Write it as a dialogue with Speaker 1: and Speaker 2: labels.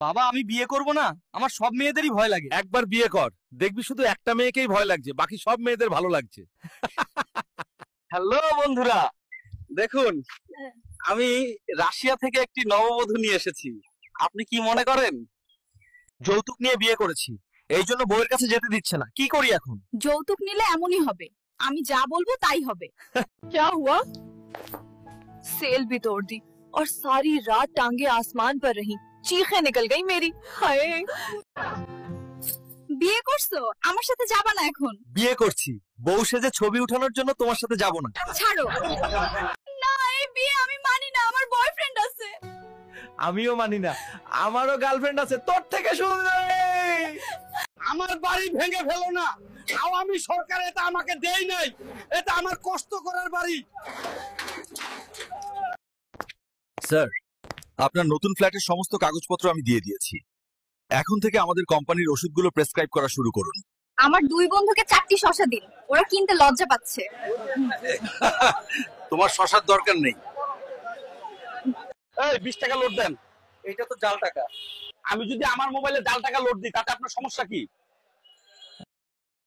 Speaker 1: বাবা আমি বিয়ে করব না, আমার সব মেয়েদেরই ভয় লাগে।
Speaker 2: একবার বিয়ে কর, দেখবি শুধু একটা মেয়েকেই ভয় লাগছে, বাকি সব মেয়েদের ভালো লাগছে।
Speaker 1: হ্যালো বন্ধুরা, দেখুন আমি রাশিয়া থেকে একটি নববধূ নিয়ে এসেছি। আপনি কি মনে করেন যৌতুক নিয়ে বিয়ে করেছি, এই জন্য বউয়ের কাছে যেতে দিচ্ছে না, কি করি এখন?
Speaker 3: যৌতুক নিলে এমনই হবে, আমি যা বলবো তাই হবে। क्या हुआ? सेल भी तोड़ दी और सारी रात टांगे आसमान पर रही, चीखें निकल गई मेरी। हाय বিয়ে করছো, আমার সাথে যাবা না এখন?
Speaker 1: বিয়ে করছি, বউ সেজে ছবি উঠানোর জন্য তোমার সাথে যাব না।
Speaker 3: ছাড়ো না, এই বিয়ে আমি মানি না, আমার বয়ফ্রেন্ড আছে।
Speaker 2: আমিও মানি না, আমারও গার্লফ্রেন্ড আছে। তোর থেকে শুনলে
Speaker 1: আমার বাড়ি ভেঙে ফেলো না, আওয়ামী সরকার এটা আমাকে দেই নাই, এটা আমার কষ্ট করার বাড়ি। স্যার, আপনার নতুন ফ্ল্যাটের সমস্ত কাগজপত্র আমি দিয়ে দিয়েছি, এখন থেকে আমাদের কোম্পানির ওষুধগুলো প্রেসক্রাইব করা শুরু করুন।
Speaker 3: আমার দুই বন্ধুকে 4টি শসা দিন, ওরা কিনতে লজ্জা পাচ্ছে।
Speaker 1: তোমার শসার দরকার নেই। এই 20 টাকা লোড দেন। এটা তো জাল টাকা। আমি যদি আমার মোবাইলে জাল টাকা লোড দিই তাতে আপনার সমস্যা কি?